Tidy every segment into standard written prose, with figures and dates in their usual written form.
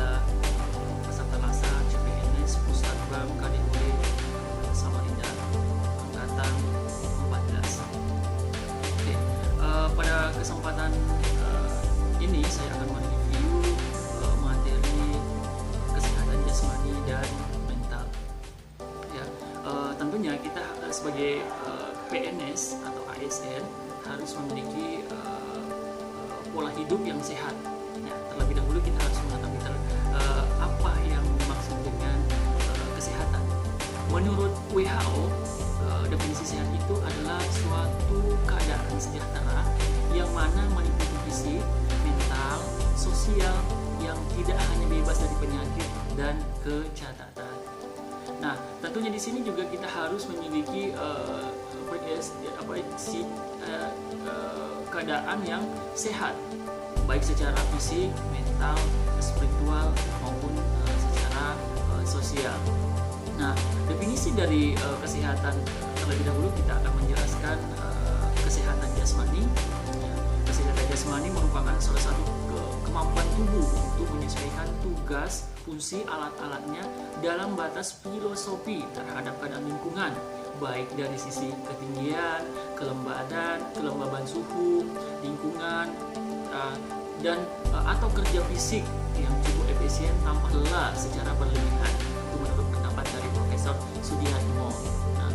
adalah peserta laksana CPNS Pusdakbam KDUD Samarinda angkatan 14. Oke, pada kesempatan ini saya akan mereview materi kesehatan jasmani dan mental. Ya, tentunya kita sebagai PNS atau ASN harus memiliki pola hidup yang sehat. Nah, terlebih dahulu kita harus mengetahui apa yang dimaksud dengan kesehatan. Menurut WHO, definisi sehat itu adalah suatu keadaan sejahtera yang mana meliputi fisik, mental, sosial yang tidak hanya bebas dari penyakit dan kecacatan. Nah, tentunya di sini juga kita harus memiliki keadaan yang sehat, baik secara fisik, mental, spiritual maupun secara sosial. Nah, definisi dari kesehatan terlebih dahulu kita akan menjelaskan kesehatan jasmani. Kesehatan jasmani merupakan salah satu kemampuan tubuh untuk menyesuaikan tugas, fungsi alat-alatnya dalam batas filosofi terhadap keadaan lingkungan, baik dari sisi ketinggian, kelembaban suhu, lingkungan, dan atau kerja fisik yang cukup efisien tanpa lelah secara berlebihan. Itu menurut pendapat dari Profesor Sudiatmo. Nah,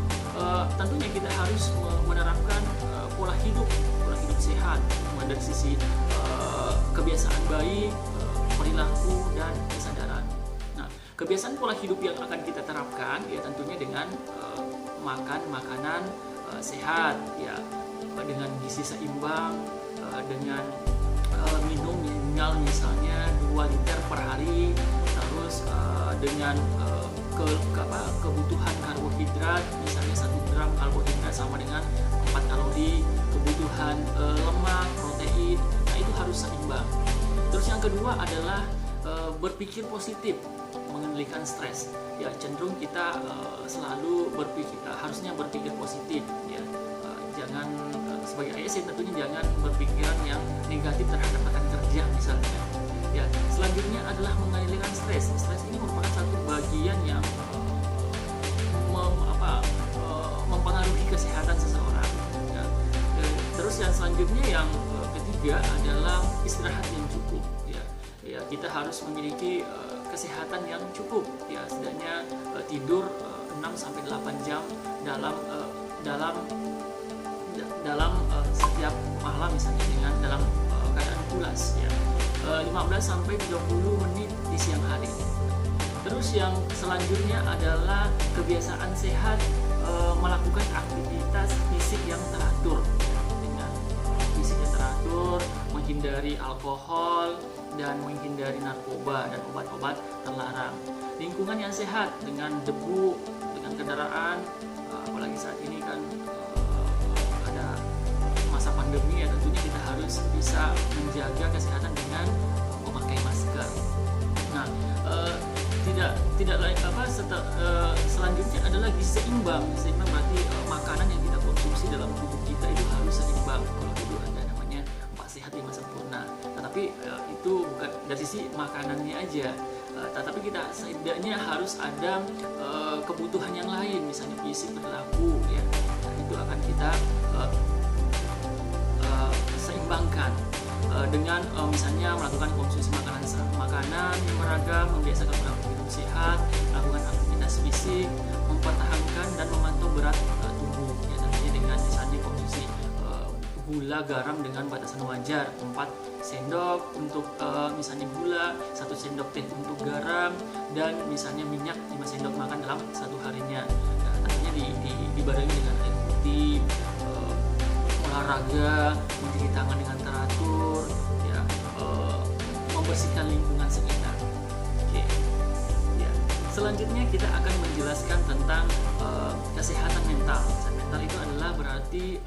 tentunya kita harus menerapkan pola hidup sehat, mulai dari sisi kebiasaan baik, perilaku dan kesadaran. Nah, kebiasaan pola hidup yang akan kita terapkan ya tentunya dengan makan makanan sehat ya, dengan gizi seimbang, dengan minum minimal misalnya 2 liter per hari, terus dengan kebutuhan karbohidrat misalnya 1 gram karbohidrat sama dengan 4 kalori, kebutuhan lemak, protein, nah itu harus seimbang. Terus yang kedua adalah berpikir positif, mengendalikan stres. Ya, cenderung kita selalu harusnya berpikir positif ya. Jangan sebagai ASN tentunya jangan berpikiran yang negatif terhadap rekan kerja misalnya. Ya, selanjutnya adalah mengendalikan stres. Stres ini merupakan satu bagian yang mempengaruhi kesehatan seseorang. Ya. Terus yang selanjutnya yang ketiga adalah istirahat yang cukup. Ya, kita harus memiliki kesehatan yang cukup. Ya, setidaknya tidur 6-8 jam dalam setiap malam misalnya dengan dalam keadaan pulas ya. 15-30 menit di siang hari. Terus yang selanjutnya adalah kebiasaan sehat, melakukan aktivitas fisik yang teratur ya, dengan fisik yang teratur, menghindari alkohol dan menghindari narkoba dan obat-obat terlarang. Lingkungan yang sehat dengan debu, dengan kendaraan, apalagi saat ini kan ada masa pandemi ya, tentunya kita harus bisa menjaga kesehatan dengan memakai masker. Nah, tidak lain selanjutnya adalah gizi seimbang. Seimbang berarti makanan yang kita konsumsi dalam tubuh kita itu harus seimbang. Kalau itu ada namanya 4 sehat 5 sempurna. Tetapi itu bukan dari sisi makanannya aja. Tetapi kita setidaknya harus ada kebutuhan yang lain, misalnya fisik, perilaku ya. Nah, itu akan kita seimbangkan dengan misalnya melakukan konsumsi makanan yang beragam, membiasakan pola hidup sehat, melakukan aktivitas fisik, mempertahankan dan memantau berat tubuh ya, tentunya dengan misalnya konsumsi gula, garam dengan batasan wajar, 4 sendok untuk misalnya gula, 1 sendok teh untuk garam, dan misalnya minyak 5 sendok makan dalam satu harinya. Nah, tentunya dibarengi dengan air putih, olahraga, mencuci tangan dengan teratur, ya, membersihkan lingkungan sekitar. Oke. Ya. Selanjutnya kita akan menjelaskan tentang kesehatan mental. Kesehatan mental itu adalah berarti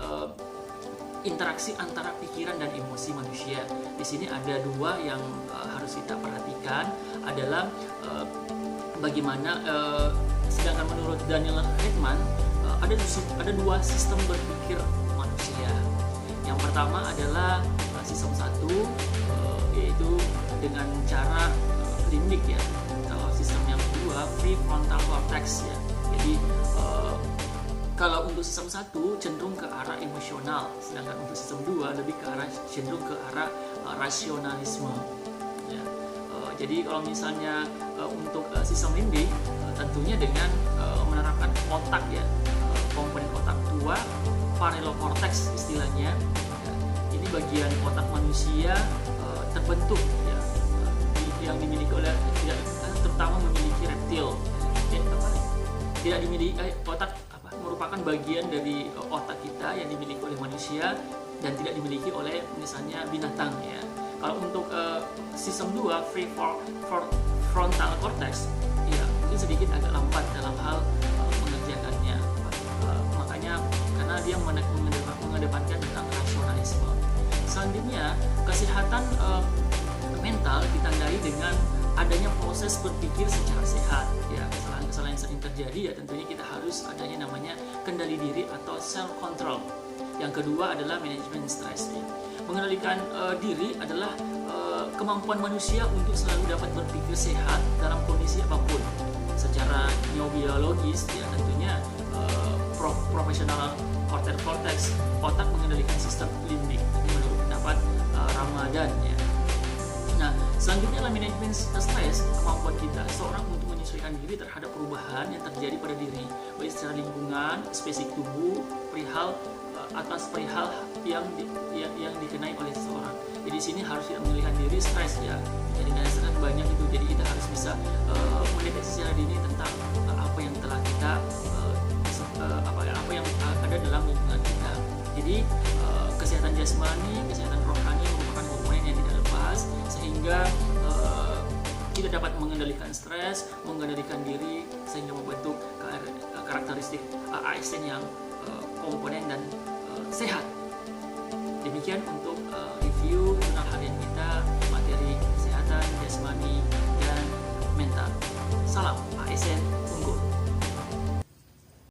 interaksi antara pikiran dan emosi manusia. Di sini ada 2 yang harus kita perhatikan, adalah bagaimana sedangkan menurut Daniel Kahneman ada 2 sistem berpikir manusia. Yang pertama adalah sistem 1, yaitu dengan cara limbic limbik ya. Kalau sistem yang kedua prefrontal cortex ya. Jadi kalau untuk sistem 1 cenderung ke arah emosional, sedangkan untuk sistem 2 lebih ke arah cenderung ke arah rasionalisme. Ya. Jadi kalau misalnya untuk sistem limbik tentunya dengan menerapkan otak ya, komponen otak tua, parietal cortex istilahnya. Ya. Ini bagian otak manusia terbentuk ya, yang dimiliki oleh terutama memiliki reptil. Tidak dimiliki otak merupakan bagian dari otak kita yang dimiliki oleh manusia dan tidak dimiliki oleh misalnya binatang ya. Kalau untuk sistem 2 prefrontal cortex ya mungkin sedikit agak lambat dalam hal mengerjakannya. Makanya karena dia mengedepankan tentang rasionalisme. Selanjutnya kesehatan mental ditandai dengan adanya proses berpikir secara sehat ya. Kesalahan yang sering terjadi ya tentunya kita harus adanya namanya kendali diri atau self control. Yang kedua adalah manajemen stres ya. Mengendalikan diri adalah kemampuan manusia untuk selalu dapat berpikir sehat dalam kondisi apapun. Secara neurobiologis ya tentunya profesional cortex otak mengendalikan sistem limbik. Ini menurut pendapat Ramadan ya. Nah, selanjutnya adalah manajemen stres, kemampuan kita seorang untuk menyesuaikan diri terhadap perubahan yang terjadi pada diri, baik secara lingkungan, spesifik tubuh, perihal yang dikenai oleh seseorang. Jadi di sini harus kita mengendalikan diri stres ya. Jadi stres banyak itu, jadi kita harus bisa mendeteksi secara dini tentang apa yang telah kita apa yang ada dalam lingkungan kita. Jadi kesehatan jasmani, kesehatan rohani merupakan komponen yang tidak lepas sehingga kita dapat mengendalikan stres, mengendalikan diri sehingga membentuk karakteristik ASN yang komponen dan sehat. Demikian untuk review jurnal harian kita materi kesehatan jasmani dan mental. Salam ASN.